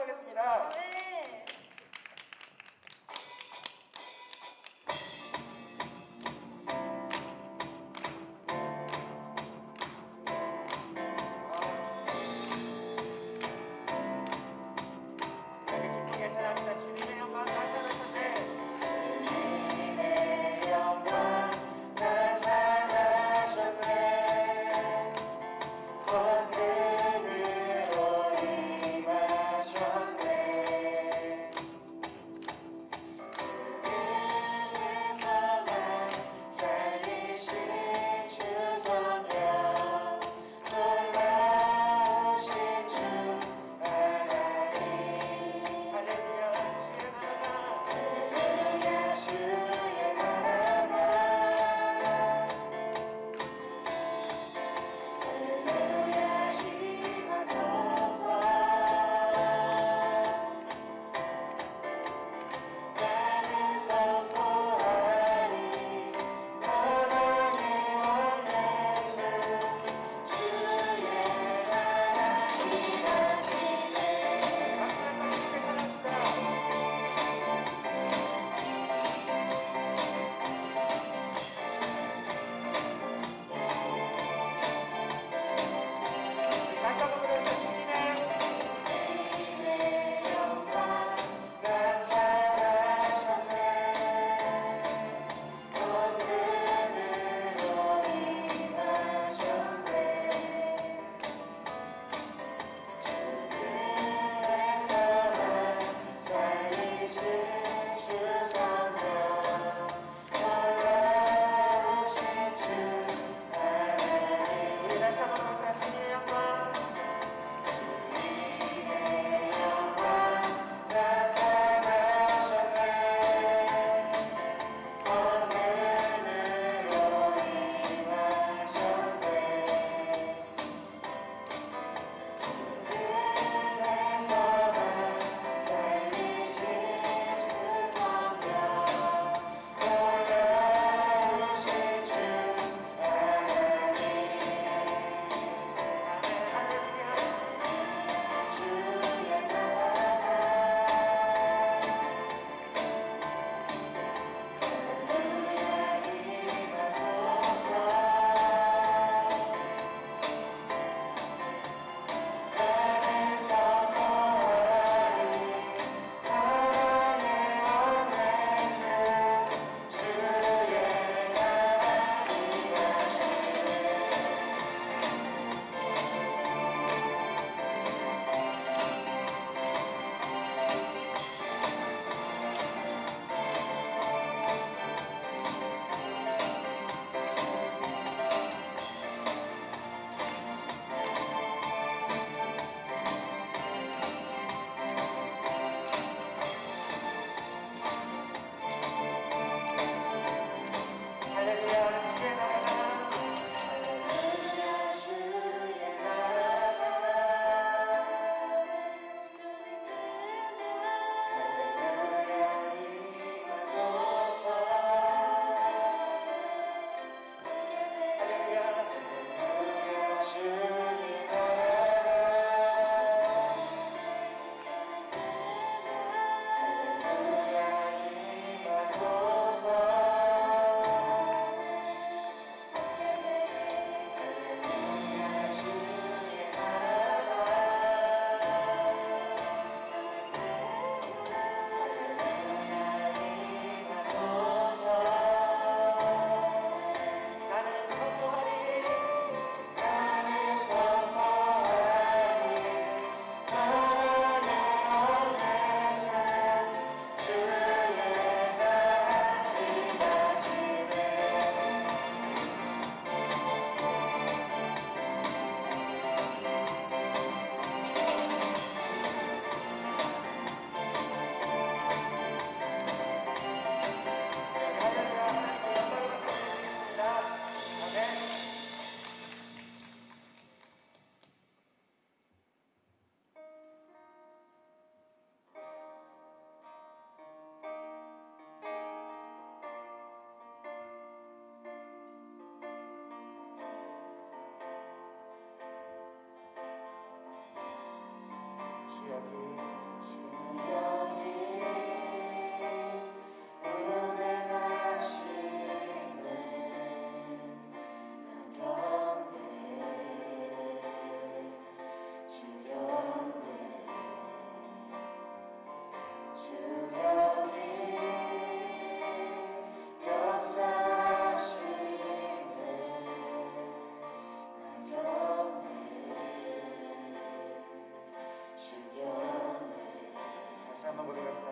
하겠습니다. 네. 기쁘게 찬양합니다. 주님의 영광 나타나셨네. 주님의 영광 나타나셨네. 온 눈으로 임하셨네.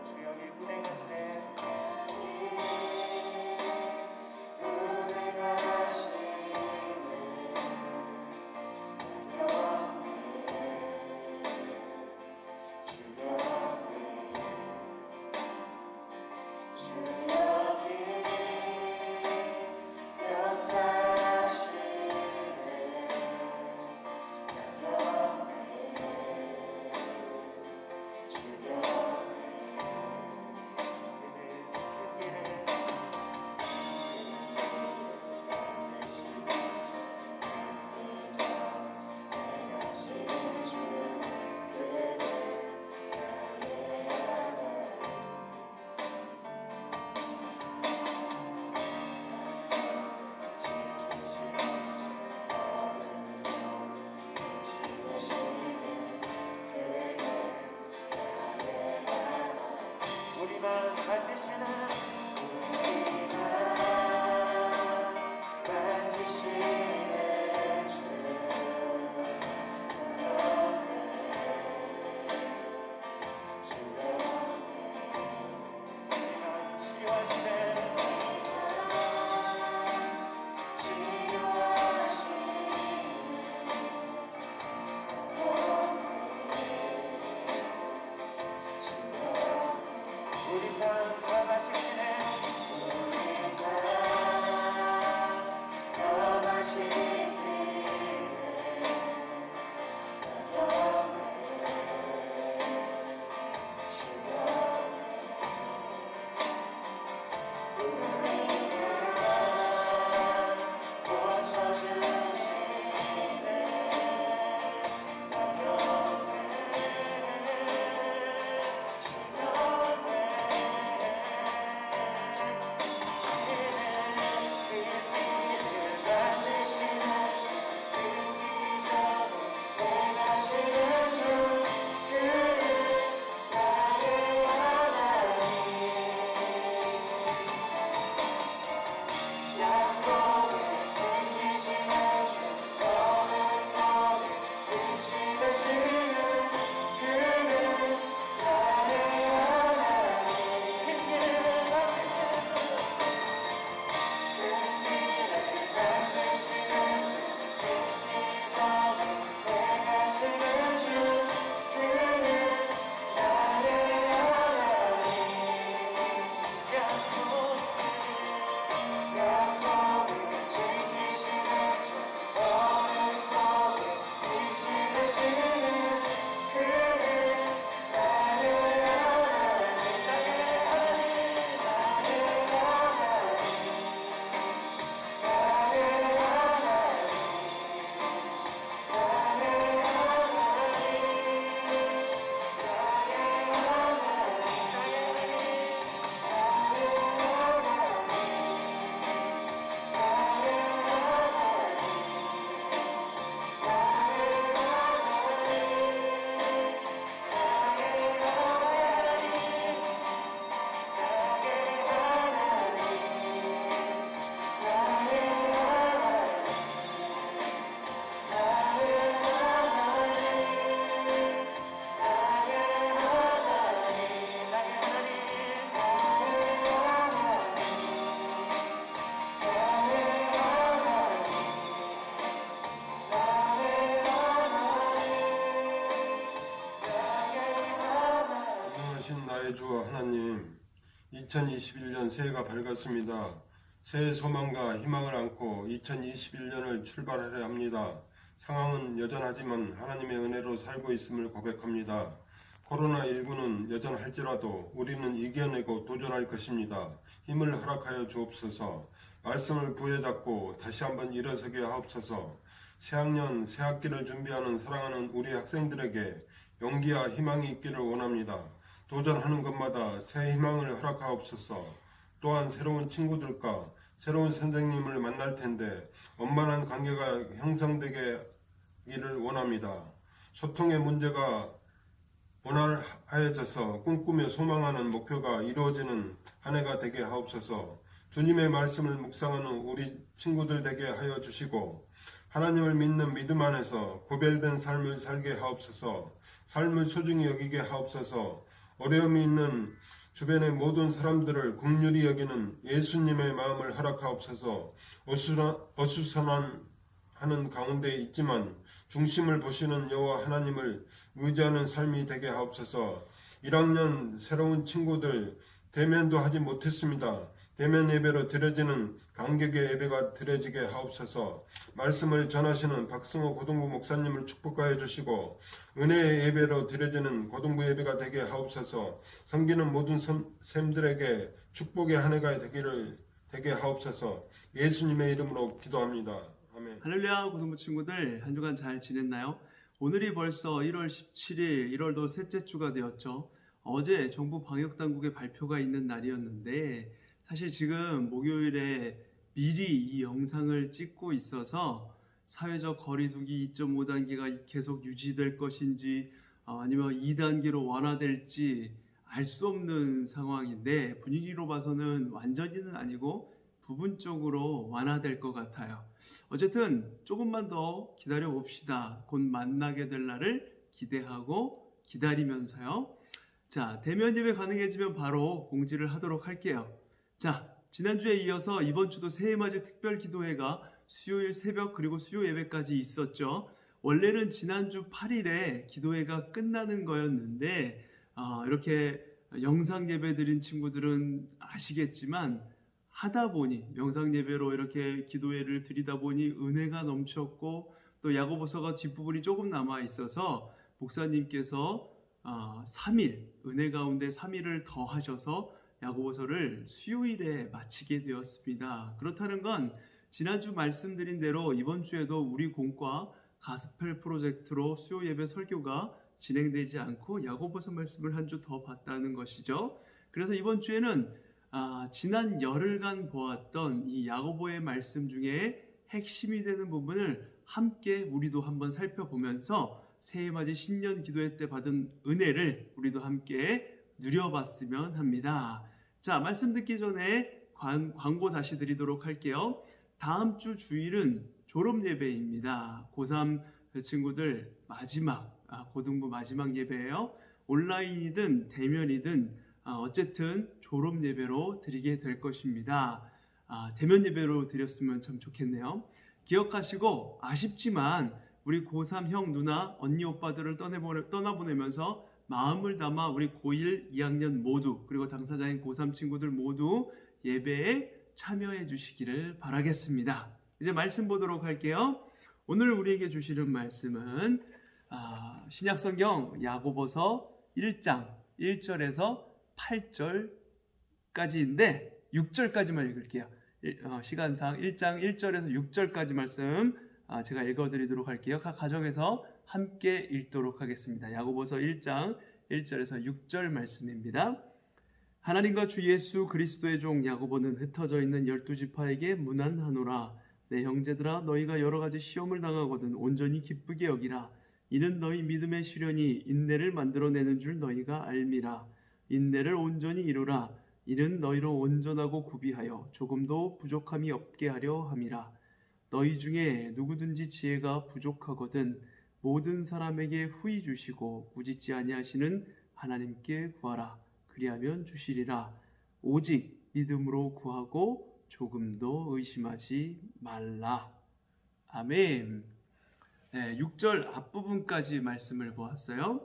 주역이 운행하시네. 운행하시네. 우리만 만지시는 주 우리 삶 변화시키네. 우리 삶 변화시키네. 나의 주 하나님, 2021년 새해가 밝았습니다. 새해 소망과 희망을 안고 2021년을 출발하려 합니다. 상황은 여전하지만 하나님의 은혜로 살고 있음을 고백합니다. 코로나19는 여전할지라도 우리는 이겨내고 도전할 것입니다. 힘을 허락하여 주옵소서. 말씀을 부여잡고 다시 한번 일어서게 하옵소서. 새학년, 새학기를 준비하는 사랑하는 우리 학생들에게 용기와 희망이 있기를 원합니다. 도전하는 것마다 새 희망을 허락하옵소서. 또한 새로운 친구들과 새로운 선생님을 만날 텐데 원만한 관계가 형성되기를 원합니다. 소통의 문제가 원활하여져서 꿈꾸며 소망하는 목표가 이루어지는 한 해가 되게 하옵소서. 주님의 말씀을 묵상하는 우리 친구들 되게 하여 주시고 하나님을 믿는 믿음 안에서 구별된 삶을 살게 하옵소서. 삶을 소중히 여기게 하옵소서. 어려움이 있는 주변의 모든 사람들을 긍휼히 여기는 예수님의 마음을 허락하옵소서. 어수선하는 가운데 있지만 중심을 보시는 여호와 하나님을 의지하는 삶이 되게 하옵소서. 1학년 새로운 친구들 대면도 하지 못했습니다. 대면 예배로 드려지는 감격의 예배가 드려지게 하옵소서. 말씀을 전하시는 박승호 고등부 목사님을 축복하여 주시고 은혜의 예배로 드려지는 고등부 예배가 되게 하옵소서. 섬기는 모든 샘들에게 축복의 한 해가 되게 하옵소서. 예수님의 이름으로 기도합니다. 아멘. 할렐루야. 고등부 친구들 한 주간 잘 지냈나요? 오늘이 벌써 1월 17일, 1월도 셋째 주가 되었죠. 어제 정부 방역당국의 발표가 있는 날이었는데 사실 지금 목요일에 미리 이 영상을 찍고 있어서 사회적 거리두기 2.5단계가 계속 유지될 것인지 아니면 2단계로 완화될지 알 수 없는 상황인데 분위기로 봐서는 완전히는 아니고 부분적으로 완화될 것 같아요. 어쨌든 조금만 더 기다려 봅시다. 곧 만나게 될 날을 기대하고 기다리면서요. 자, 대면 예배 가능해지면 바로 공지를 하도록 할게요. 자, 지난주에 이어서 이번 주도 새해맞이 특별기도회가 수요일 새벽 그리고 수요 예배까지 있었죠. 원래는 지난주 8일에 기도회가 끝나는 거였는데 이렇게 영상 예배 드린 친구들은 아시겠지만 하다 보니 영상 예배로 이렇게 기도회를 드리다 보니 은혜가 넘쳤고 또 야고보서가 뒷부분이 조금 남아 있어서 목사님께서 3일 은혜 가운데 3일을 더 하셔서 야고보서를 수요일에 마치게 되었습니다. 그렇다는 건 지난주 말씀드린 대로 이번 주에도 우리 공과 가스펠 프로젝트로 수요 예배 설교가 진행되지 않고 야고보서 말씀을 한 주 더 봤다는 것이죠. 그래서 이번 주에는 지난 열흘간 보았던 이 야고보의 말씀 중에 핵심이 되는 부분을 함께 우리도 한번 살펴보면서 새해맞이 신년 기도회 때 받은 은혜를 우리도 함께 누려봤으면 합니다. 자, 말씀 듣기 전에 광고 다시 드리도록 할게요. 다음 주 주일은 졸업 예배입니다. 고3 친구들 마지막 고등부 마지막 예배예요. 온라인이든 대면이든 어쨌든 졸업 예배로 드리게 될 것입니다. 대면 예배로 드렸으면 참 좋겠네요. 기억하시고 아쉽지만 우리 고3 형 누나 언니 오빠들을 떠나보내면서 마음을 담아 우리 고1 2학년 모두 그리고 당사자인 고3 친구들 모두 예배에 참여해 주시기를 바라겠습니다. 이제 말씀 보도록 할게요. 오늘 우리에게 주시는 말씀은 신약성경 야고보서 1장 1절에서 8절까지인데 6절까지만 읽을게요. 시간상 1장 1절에서 6절까지 말씀 제가 읽어드리도록 할게요. 각 가정에서 함께 읽도록 하겠습니다. 야고보서 1장 1절에서 6절 말씀입니다. 하나님과 주 예수 그리스도의 종 야고보는 흩어져 있는 12지파에게 문안하노라. 내 형제들아, 너희가 여러 가지 시험을 당하거든 온전히 기쁘게 여기라. 이는 너희 믿음의 시련이 인내를 만들어내는 줄 너희가 알미라. 인내를 온전히 이루라. 이는 너희로 온전하고 구비하여 조금도 부족함이 없게 하려 함이라. 너희 중에 누구든지 지혜가 부족하거든 모든 사람에게 후히 주시고 꾸짖지 아니하시는 하나님께 구하라. 그리하면 주시리라. 오직 믿음으로 구하고 조금도 의심하지 말라. 아멘. 네, 6절 앞부분까지 말씀을 보았어요.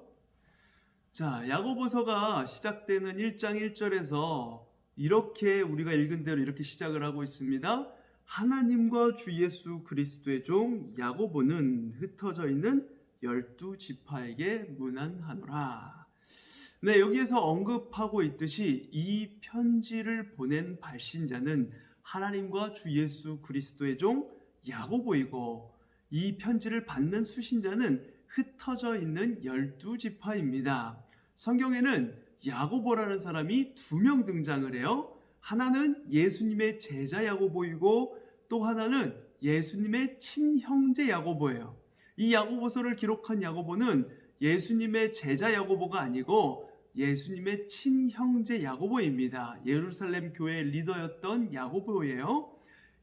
자, 야고보서가 시작되는 1장 1절에서 이렇게 우리가 읽은 대로 이렇게 시작을 하고 있습니다. 하나님과 주 예수 그리스도의 종 야고보는 흩어져 있는 12지파에게 문안하노라. 네, 여기에서 언급하고 있듯이 이 편지를 보낸 발신자는 하나님과 주 예수 그리스도의 종 야고보이고 이 편지를 받는 수신자는 흩어져 있는 12지파입니다. 성경에는 야고보라는 사람이 2명 등장을 해요. 하나는 예수님의 제자 야고보이고 또 하나는 예수님의 친형제 야고보예요. 이 야고보서를 기록한 야고보는 예수님의 제자 야고보가 아니고 예수님의 친형제 야고보입니다. 예루살렘 교회의 리더였던 야고보예요.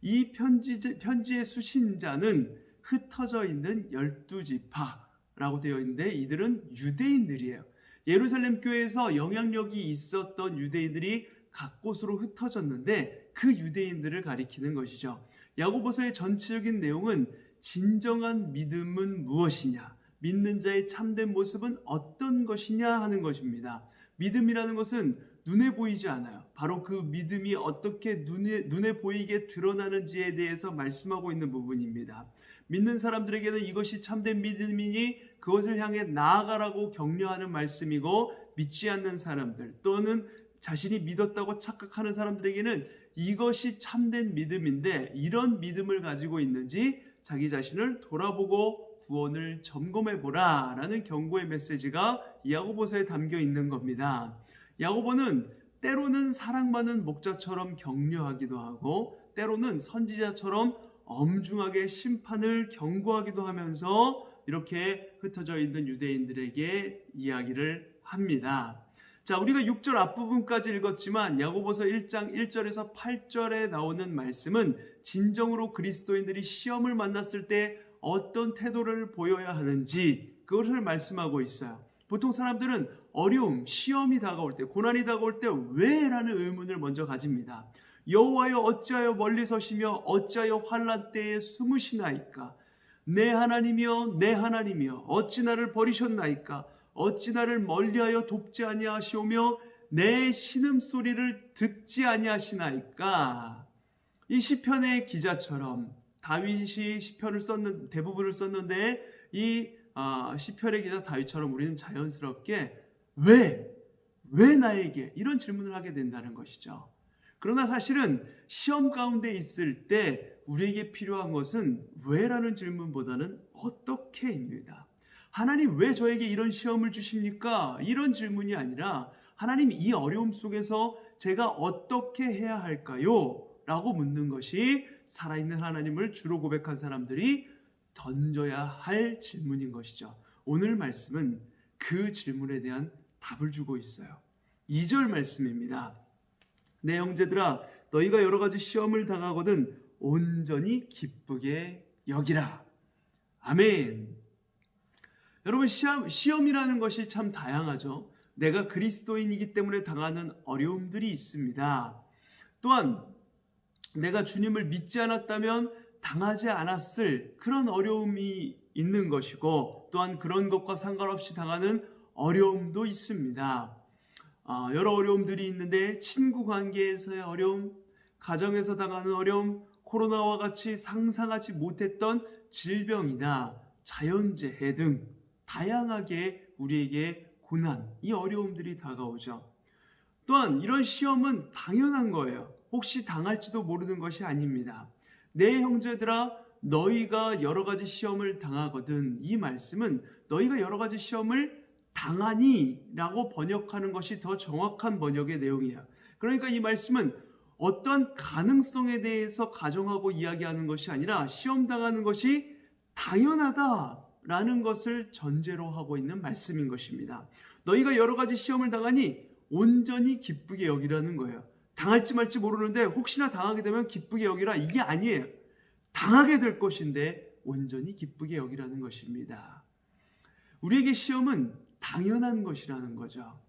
이 편지의 수신자는 흩어져 있는 12지파라고 되어 있는데 이들은 유대인들이에요. 예루살렘 교회에서 영향력이 있었던 유대인들이 각 곳으로 흩어졌는데 그 유대인들을 가리키는 것이죠. 야고보서의 전체적인 내용은 진정한 믿음은 무엇이냐, 믿는 자의 참된 모습은 어떤 것이냐 하는 것입니다. 믿음이라는 것은 눈에 보이지 않아요. 바로 그 믿음이 어떻게 눈에 보이게 드러나는지에 대해서 말씀하고 있는 부분입니다. 믿는 사람들에게는 이것이 참된 믿음이니 그것을 향해 나아가라고 격려하는 말씀이고, 믿지 않는 사람들 또는 자신이 믿었다고 착각하는 사람들에게는 이것이 참된 믿음인데, 이런 믿음을 가지고 있는지 자기 자신을 돌아보고 구원을 점검해 보라 라는 경고의 메시지가 야고보서에 담겨 있는 겁니다. 야고보는 때로는 사랑 많은 목자처럼 격려하기도 하고 때로는 선지자처럼 엄중하게 심판을 경고하기도 하면서 이렇게 흩어져 있는 유대인들에게 이야기를 합니다. 자, 우리가 6절 앞부분까지 읽었지만 야고보서 1장 1절에서 8절에 나오는 말씀은 진정으로 그리스도인들이 시험을 만났을 때 어떤 태도를 보여야 하는지 그것을 말씀하고 있어요. 보통 사람들은 어려움, 시험이 다가올 때, 고난이 다가올 때 왜? 라는 의문을 먼저 가집니다. 여호와여 어찌하여 멀리 서시며 어찌하여 환난 때에 숨으시나이까? 내 하나님이여 내 하나님이여 어찌 나를 버리셨나이까? 어찌 나를 멀리하여 돕지 아니하시오며 내 신음소리를 듣지 아니하시나이까? 이 시편의 기자처럼 다윗이 시편을 대부분을 썼는데 이 시편의 기자 다윗처럼 우리는 자연스럽게 왜 나에게 이런 질문을 하게 된다는 것이죠. 그러나 사실은 시험 가운데 있을 때 우리에게 필요한 것은 왜라는 질문보다는 어떻게입니다. 하나님 왜 저에게 이런 시험을 주십니까? 이런 질문이 아니라 하나님 이 어려움 속에서 제가 어떻게 해야 할까요? 라고 묻는 것이 살아있는 하나님을 주로 고백한 사람들이 던져야 할 질문인 것이죠. 오늘 말씀은 그 질문에 대한 답을 주고 있어요. 2절 말씀입니다. 내 형제들아 너희가 여러 가지 시험을 당하거든 온전히 기쁘게 여기라. 아멘. 여러분, 시험이라는 것이 참 다양하죠. 내가 그리스도인이기 때문에 당하는 어려움들이 있습니다. 또한 내가 주님을 믿지 않았다면 당하지 않았을 그런 어려움이 있는 것이고, 또한 그런 것과 상관없이 당하는 어려움도 있습니다. 여러 어려움들이 있는데 친구 관계에서의 어려움, 가정에서 당하는 어려움, 코로나와 같이 상상하지 못했던 질병이나 자연재해 등 다양하게 우리에게 고난, 이 어려움들이 다가오죠. 또한 이런 시험은 당연한 거예요. 혹시 당할지도 모르는 것이 아닙니다. 내 형제들아 너희가 여러 가지 시험을 당하거든, 이 말씀은 너희가 여러 가지 시험을 당하니 라고 번역하는 것이 더 정확한 번역의 내용이에요. 그러니까 이 말씀은 어떠한 가능성에 대해서 가정하고 이야기하는 것이 아니라 시험 당하는 것이 당연하다라는 것을 전제로 하고 있는 말씀인 것입니다. 너희가 여러 가지 시험을 당하니 온전히 기쁘게 여기라는 거예요. 당할지 말지 모르는데 혹시나 당하게 되면 기쁘게 여기라, 이게 아니에요. 당하게 될 것인데 온전히 기쁘게 여기라는 것입니다. 우리에게 시험은 당연한 것이라는 거죠.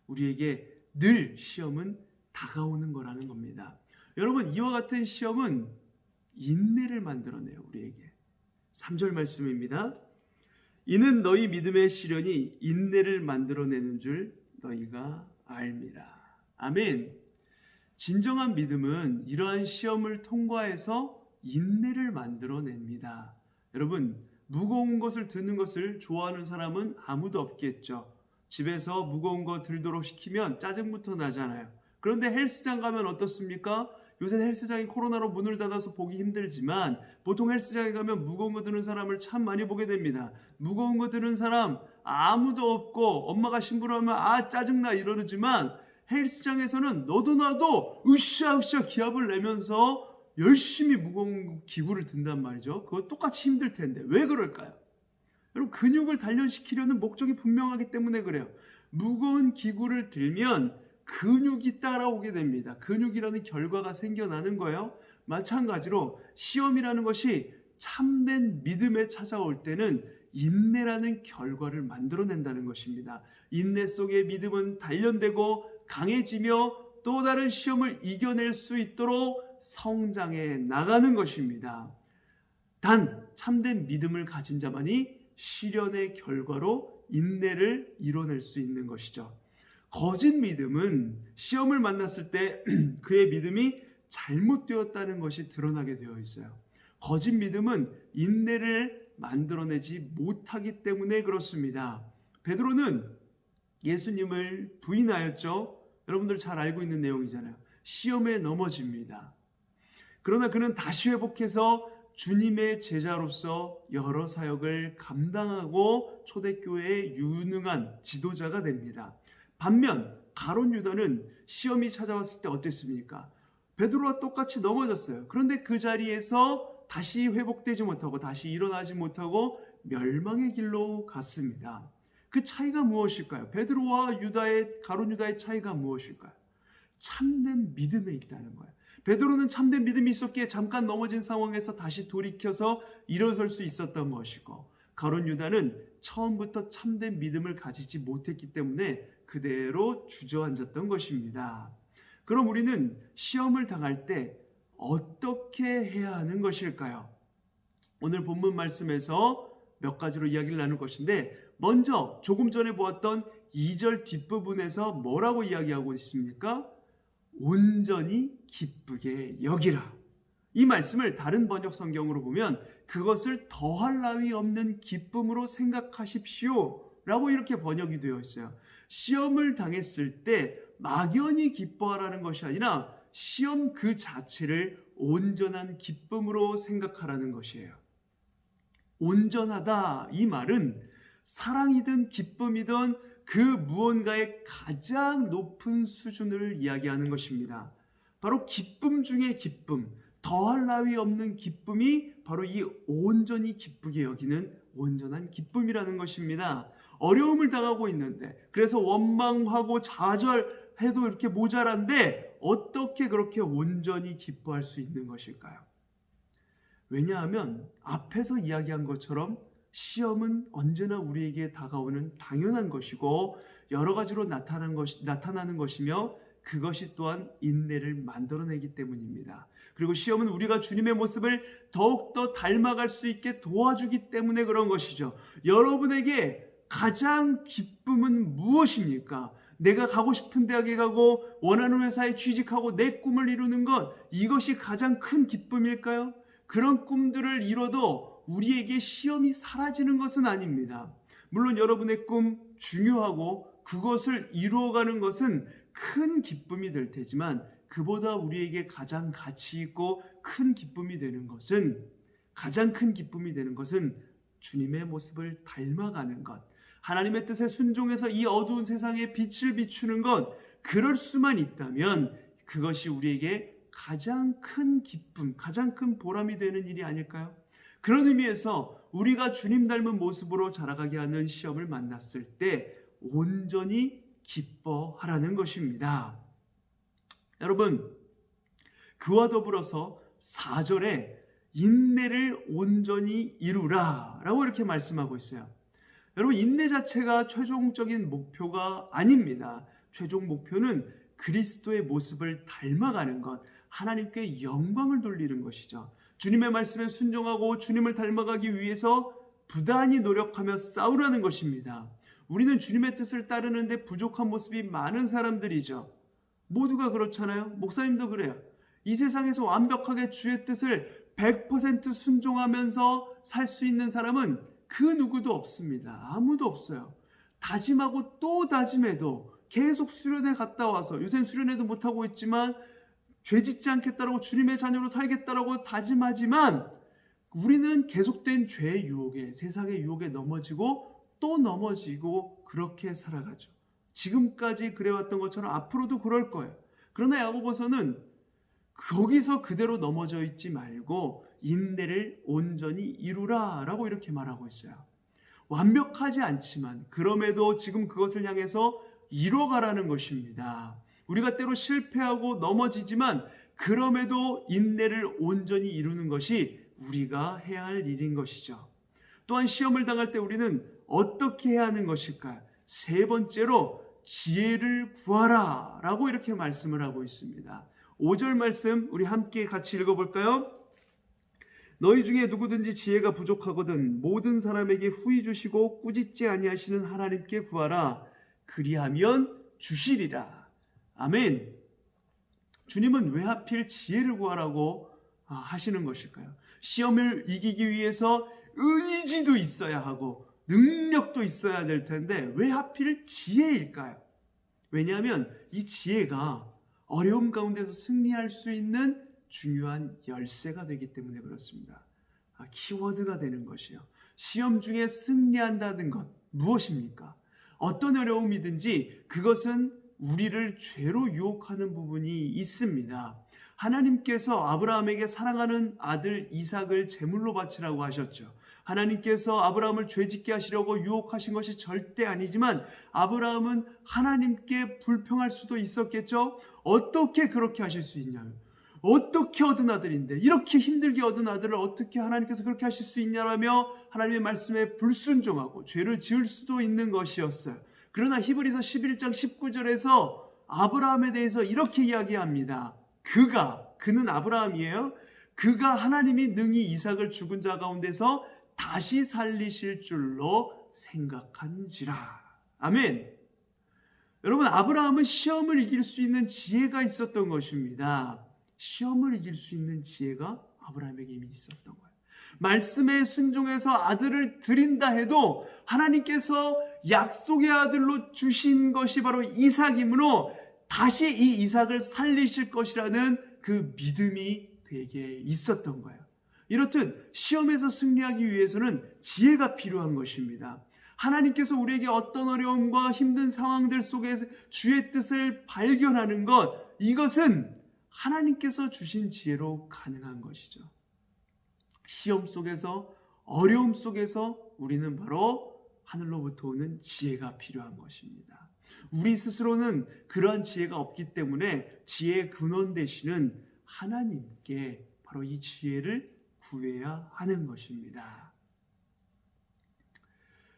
우리에게 늘 시험은 다가오는 거라는 겁니다. 여러분, 이와 같은 시험은 인내를 만들어내요, 우리에게. 3절 말씀입니다. 이는 너희 믿음의 시련이 인내를 만들어내는 줄 너희가 알미라. 아멘. 진정한 믿음은 이러한 시험을 통과해서 인내를 만들어냅니다. 여러분, 무거운 것을 드는 것을 좋아하는 사람은 아무도 없겠죠. 집에서 무거운 거 들도록 시키면 짜증부터 나잖아요. 그런데 헬스장 가면 어떻습니까? 요새 헬스장이 코로나로 문을 닫아서 보기 힘들지만 보통 헬스장에 가면 무거운 거 드는 사람을 참 많이 보게 됩니다. 무거운 거 드는 사람 아무도 없고 엄마가 심부름하면 짜증나 이러지만 헬스장에서는 너도 나도 으쌰으쌰 기합을 내면서 열심히 무거운 기구를 든단 말이죠. 그거 똑같이 힘들 텐데 왜 그럴까요? 여러분, 근육을 단련시키려는 목적이 분명하기 때문에 그래요. 무거운 기구를 들면 근육이 따라오게 됩니다. 근육이라는 결과가 생겨나는 거예요. 마찬가지로 시험이라는 것이 참된 믿음에 찾아올 때는 인내라는 결과를 만들어낸다는 것입니다. 인내 속에 믿음은 단련되고 강해지며 또 다른 시험을 이겨낼 수 있도록 성장해 나가는 것입니다. 단 참된 믿음을 가진 자만이 시련의 결과로 인내를 이뤄낼 수 있는 것이죠. 거짓 믿음은 시험을 만났을 때 그의 믿음이 잘못되었다는 것이 드러나게 되어 있어요. 거짓 믿음은 인내를 만들어내지 못하기 때문에 그렇습니다. 베드로는 예수님을 부인하였죠. 여러분들 잘 알고 있는 내용이잖아요. 시험에 넘어집니다. 그러나 그는 다시 회복해서 주님의 제자로서 여러 사역을 감당하고 초대교회의 유능한 지도자가 됩니다. 반면 가룟 유다는 시험이 찾아왔을 때 어땠습니까? 베드로와 똑같이 넘어졌어요. 그런데 그 자리에서 다시 회복되지 못하고 다시 일어나지 못하고 멸망의 길로 갔습니다. 그 차이가 무엇일까요? 베드로와 가룟 유다의 차이가 무엇일까요? 참된 믿음에 있다는 거예요. 베드로는 참된 믿음이 있었기에 잠깐 넘어진 상황에서 다시 돌이켜서 일어설 수 있었던 것이고, 가룟 유다는 처음부터 참된 믿음을 가지지 못했기 때문에 그대로 주저앉았던 것입니다. 그럼 우리는 시험을 당할 때 어떻게 해야 하는 것일까요? 오늘 본문 말씀에서 몇 가지로 이야기를 나눌 것인데, 먼저 조금 전에 보았던 2절 뒷부분에서 뭐라고 이야기하고 있습니까? 온전히 기쁘게 여기라. 이 말씀을 다른 번역 성경으로 보면 그것을 더할 나위 없는 기쁨으로 생각하십시오 라고 이렇게 번역이 되어 있어요. 시험을 당했을 때 막연히 기뻐하라는 것이 아니라 시험 그 자체를 온전한 기쁨으로 생각하라는 것이에요. 온전하다, 이 말은 사랑이든 기쁨이든 그 무언가의 가장 높은 수준을 이야기하는 것입니다. 바로 기쁨 중에 기쁨, 더할 나위 없는 기쁨이 바로 이 온전히 기쁘게 여기는 온전한 기쁨이라는 것입니다. 어려움을 당하고 있는데, 그래서 원망하고 좌절해도 이렇게 모자란데 어떻게 그렇게 온전히 기뻐할 수 있는 것일까요? 왜냐하면 앞에서 이야기한 것처럼 시험은 언제나 우리에게 다가오는 당연한 것이고 여러 가지로 나타나는 것이며 그것이 또한 인내를 만들어내기 때문입니다. 그리고 시험은 우리가 주님의 모습을 더욱더 닮아갈 수 있게 도와주기 때문에 그런 것이죠. 여러분에게 가장 기쁨은 무엇입니까? 내가 가고 싶은 대학에 가고 원하는 회사에 취직하고 내 꿈을 이루는 것, 이것이 가장 큰 기쁨일까요? 그런 꿈들을 이뤄도 우리에게 시험이 사라지는 것은 아닙니다. 물론 여러분의 꿈 중요하고 그것을 이루어가는 것은 큰 기쁨이 될 테지만, 그보다 우리에게 가장 가치 있고 가장 큰 기쁨이 되는 것은 주님의 모습을 닮아가는 것, 하나님의 뜻에 순종해서 이 어두운 세상에 빛을 비추는 것, 그럴 수만 있다면 그것이 우리에게 가장 큰 기쁨, 가장 큰 보람이 되는 일이 아닐까요? 그런 의미에서 우리가 주님 닮은 모습으로 자라가게 하는 시험을 만났을 때 온전히 기뻐하라는 것입니다. 여러분, 그와 더불어서 4절에 인내를 온전히 이루라 라고 이렇게 말씀하고 있어요. 여러분, 인내 자체가 최종적인 목표가 아닙니다. 최종 목표는 그리스도의 모습을 닮아가는 것, 하나님께 영광을 돌리는 것이죠. 주님의 말씀에 순종하고 주님을 닮아가기 위해서 부단히 노력하며 싸우라는 것입니다. 우리는 주님의 뜻을 따르는데 부족한 모습이 많은 사람들이죠. 모두가 그렇잖아요. 목사님도 그래요. 이 세상에서 완벽하게 주의 뜻을 100% 순종하면서 살 수 있는 사람은 그 누구도 없습니다. 아무도 없어요. 다짐하고 또 다짐해도 계속 수련회 갔다 와서, 요새는 수련회도 못하고 있지만 죄 짓지 않겠다라고 주님의 자녀로 살겠다라고 다짐하지만 우리는 계속된 죄의 유혹에, 세상의 유혹에 넘어지고 또 넘어지고 그렇게 살아가죠. 지금까지 그래왔던 것처럼 앞으로도 그럴 거예요. 그러나 야고보서는 거기서 그대로 넘어져 있지 말고 인내를 온전히 이루라 라고 이렇게 말하고 있어요. 완벽하지 않지만 그럼에도 지금 그것을 향해서 이뤄가라는 것입니다. 우리가 때로 실패하고 넘어지지만 그럼에도 인내를 온전히 이루는 것이 우리가 해야 할 일인 것이죠. 또한 시험을 당할 때 우리는 어떻게 해야 하는 것일까요? 세 번째로 지혜를 구하라 라고 이렇게 말씀을 하고 있습니다. 5절 말씀 우리 함께 같이 읽어볼까요? 너희 중에 누구든지 지혜가 부족하거든 모든 사람에게 후히 주시고 꾸짖지 아니하시는 하나님께 구하라. 그리하면 주시리라. 아멘. 주님은 왜 하필 지혜를 구하라고 하시는 것일까요? 시험을 이기기 위해서 의지도 있어야 하고 능력도 있어야 될 텐데 왜 하필 지혜일까요? 왜냐하면 이 지혜가 어려움 가운데서 승리할 수 있는 중요한 열쇠가 되기 때문에 그렇습니다. 키워드가 되는 것이요. 시험 중에 승리한다는 것 무엇입니까? 어떤 어려움이든지 그것은 우리를 죄로 유혹하는 부분이 있습니다. 하나님께서 아브라함에게 사랑하는 아들 이삭을 제물로 바치라고 하셨죠. 하나님께서 아브라함을 죄짓게 하시려고 유혹하신 것이 절대 아니지만 아브라함은 하나님께 불평할 수도 있었겠죠. 어떻게 그렇게 하실 수 있냐면 어떻게 얻은 아들인데 이렇게 힘들게 얻은 아들을 어떻게 하나님께서 그렇게 하실 수 있냐라며 하나님의 말씀에 불순종하고 죄를 지을 수도 있는 것이었어요. 그러나 히브리서 11장 19절에서 아브라함에 대해서 이렇게 이야기합니다. 그는 아브라함이에요. 그가 하나님이 능히 이삭을 죽은 자 가운데서 다시 살리실 줄로 생각한지라. 아멘. 여러분, 아브라함은 시험을 이길 수 있는 지혜가 있었던 것입니다. 시험을 이길 수 있는 지혜가 아브라함에게 이미 있었던 거예요. 말씀에 순종해서 아들을 드린다 해도 하나님께서 약속의 아들로 주신 것이 바로 이삭이므로 다시 이 이삭을 살리실 것이라는 그 믿음이 그에게 있었던 거예요. 이렇듯 시험에서 승리하기 위해서는 지혜가 필요한 것입니다. 하나님께서 우리에게 어떤 어려움과 힘든 상황들 속에서 주의 뜻을 발견하는 것, 이것은 하나님께서 주신 지혜로 가능한 것이죠. 시험 속에서, 어려움 속에서 우리는 바로 하늘로부터 오는 지혜가 필요한 것입니다. 우리 스스로는 그러한 지혜가 없기 때문에 지혜의 근원 되시는 하나님께 바로 이 지혜를 구해야 하는 것입니다.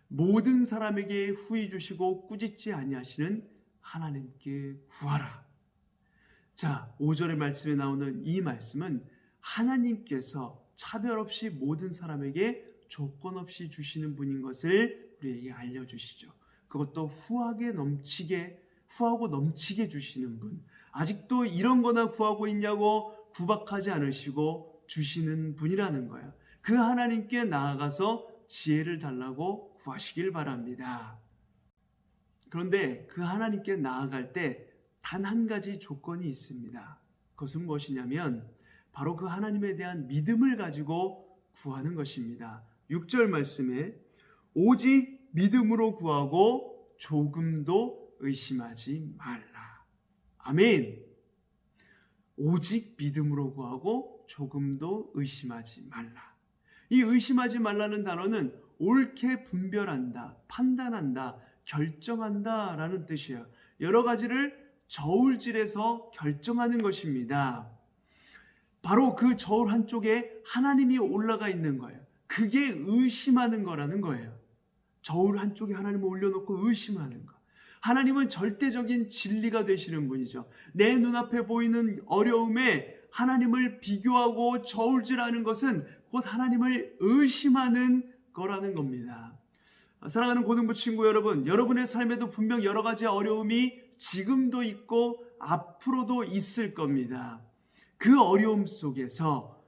모든 사람에게 후히 주시고 꾸짖지 아니하시는 하나님께 구하라. 자, 5절의 말씀에 나오는 이 말씀은 하나님께서 차별 없이 모든 사람에게 조건 없이 주시는 분인 것을 우리에게 알려주시죠. 그것도 후하고 넘치게 주시는 분. 아직도 이런 거나 구하고 있냐고 구박하지 않으시고 주시는 분이라는 거예요. 그 하나님께 나아가서 지혜를 달라고 구하시길 바랍니다. 그런데 그 하나님께 나아갈 때 단 한 가지 조건이 있습니다. 그것은 무엇이냐면 바로 그 하나님에 대한 믿음을 가지고 구하는 것입니다. 6절 말씀에 오직 믿음으로 구하고 조금도 의심하지 말라. 아멘. 오직 믿음으로 구하고 조금도 의심하지 말라. 이 의심하지 말라는 단어는 옳게 분별한다, 판단한다, 결정한다 라는 뜻이에요. 여러 가지를 저울질해서 결정하는 것입니다. 바로 그 저울 한쪽에 하나님이 올라가 있는 거예요. 그게 의심하는 거라는 거예요. 저울 한쪽에 하나님을 올려놓고 의심하는 거. 하나님은 절대적인 진리가 되시는 분이죠. 내 눈앞에 보이는 어려움에 하나님을 비교하고 저울질하는 것은 곧 하나님을 의심하는 거라는 겁니다. 사랑하는 고등부 친구 여러분, 여러분의 삶에도 분명 여러 가지 어려움이 지금도 있고 앞으로도 있을 겁니다. 그 어려움 속에서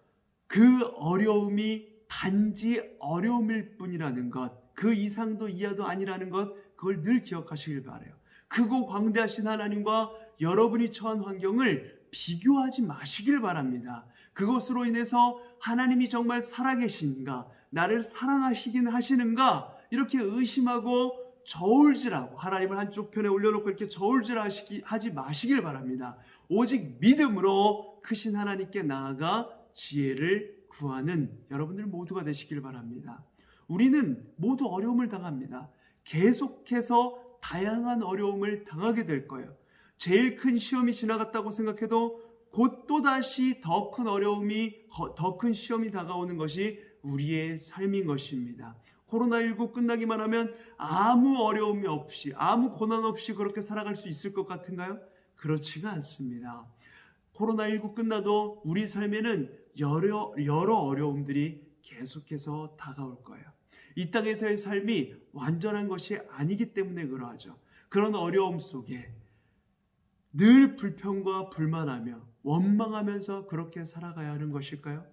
그 어려움이 단지 어려움일 뿐이라는 것, 그 이상도 이하도 아니라는 것, 그걸 늘 기억하시길 바라요. 크고 광대하신 하나님과 여러분이 처한 환경을 비교하지 마시길 바랍니다. 그것으로 인해서 하나님이 정말 살아계신가, 나를 사랑하시긴 하시는가 이렇게 의심하고 저울질하고 하나님을 한쪽 편에 올려놓고 이렇게 저울질하지 마시길 바랍니다. 오직 믿음으로 크신 하나님께 나아가 지혜를 구하는 여러분들 모두가 되시길 바랍니다. 우리는 모두 어려움을 당합니다. 계속해서 다양한 어려움을 당하게 될 거예요. 제일 큰 시험이 지나갔다고 생각해도 곧 또다시 더 큰 어려움이, 더 큰 시험이 다가오는 것이 우리의 삶인 것입니다. 코로나19 끝나기만 하면 아무 어려움이 없이, 아무 고난 없이 그렇게 살아갈 수 있을 것 같은가요? 그렇지가 않습니다. 코로나19 끝나도 우리 삶에는 여러 어려움들이 계속해서 다가올 거예요. 이 땅에서의 삶이 완전한 것이 아니기 때문에 그러하죠. 그런 어려움 속에 늘 불평과 불만하며 원망하면서 그렇게 살아가야 하는 것일까요?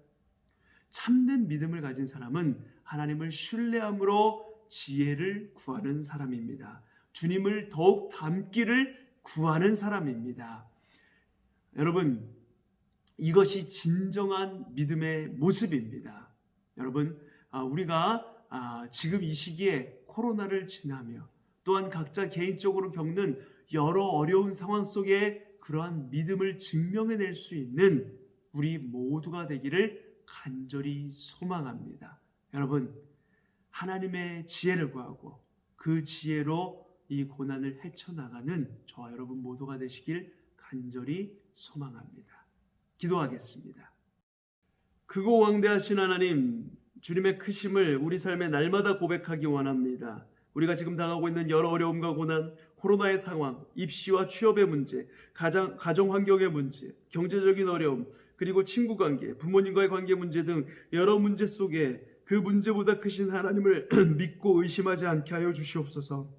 참된 믿음을 가진 사람은 하나님을 신뢰함으로 지혜를 구하는 사람입니다. 주님을 더욱 닮기를 구하는 사람입니다. 여러분, 이것이 진정한 믿음의 모습입니다. 여러분, 우리가 지금 이 시기에 코로나를 지나며 또한 각자 개인적으로 겪는 여러 어려운 상황 속에 그러한 믿음을 증명해낼 수 있는 우리 모두가 되기를 간절히 소망합니다. 여러분, 하나님의 지혜를 구하고 그 지혜로 이 고난을 헤쳐나가는 저와 여러분 모두가 되시길 간절히 소망합니다. 기도하겠습니다. 크고 왕대하신 하나님, 주님의 크심을 우리 삶에 날마다 고백하기 원합니다. 우리가 지금 당하고 있는 여러 어려움과 고난, 코로나의 상황, 입시와 취업의 문제, 가정 환경의 문제, 경제적인 어려움, 그리고 친구 관계, 부모님과의 관계 문제 등 여러 문제 속에 그 문제보다 크신 하나님을 믿고 의심하지 않게 하여 주시옵소서.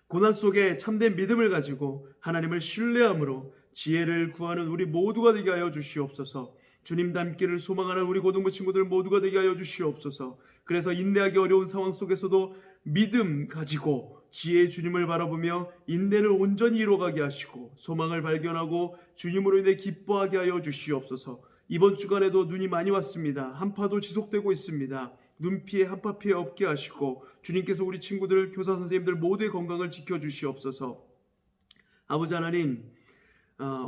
고난 속에 참된 믿음을 가지고 하나님을 신뢰함으로 지혜를 구하는 우리 모두가 되게 하여 주시옵소서. 주님 닮기를 소망하는 우리 고등부 친구들 모두가 되게 하여 주시옵소서. 그래서 인내하기 어려운 상황 속에서도 믿음 가지고 지혜의 주님을 바라보며 인내를 온전히 이뤄가게 하시고 소망을 발견하고 주님으로 인해 기뻐하게 하여 주시옵소서. 이번 주간에도 눈이 많이 왔습니다. 한파도 지속되고 있습니다. 눈 피해 한파 피해 없게 하시고 주님께서 우리 친구들, 교사 선생님들 모두의 건강을 지켜주시옵소서. 아버지 하나님,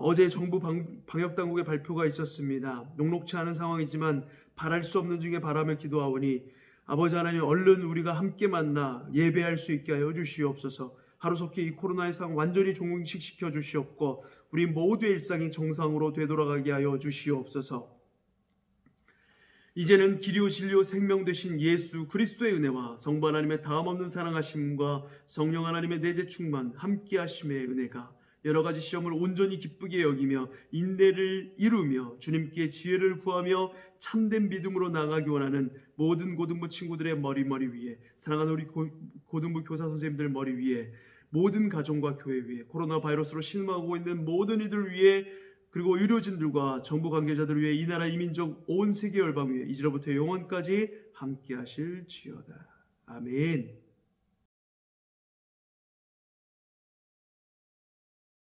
어제 정부 방역당국의 발표가 있었습니다. 녹록치 않은 상황이지만 바랄 수 없는 중에 바라며 기도하오니 아버지 하나님, 얼른 우리가 함께 만나 예배할 수 있게 하여 주시옵소서. 하루속히 이 코로나의 상황 완전히 종식시켜 주시옵고 우리 모두의 일상이 정상으로 되돌아가게 하여 주시옵소서. 이제는 길이요 진리요 생명 되신 예수 그리스도의 은혜와 성부 하나님의 다함없는 사랑하심과 성령 하나님의 내재 충만 함께 하심의 은혜가 여러 가지 시험을 온전히 기쁘게 여기며 인내를 이루며 주님께 지혜를 구하며 참된 믿음으로 나가기 원하는 모든 고등부 친구들의 머리 위에, 사랑하는 우리 고등부 교사 선생님들 머리 위에, 모든 가정과 교회 위에, 코로나 바이러스로 신음하고 있는 모든 이들 위에, 그리고 의료진들과 정부 관계자들 위해, 이 나라 이민족 온 세계 열방 위에 이제로부터 영원까지 함께 하실지어다. 아멘.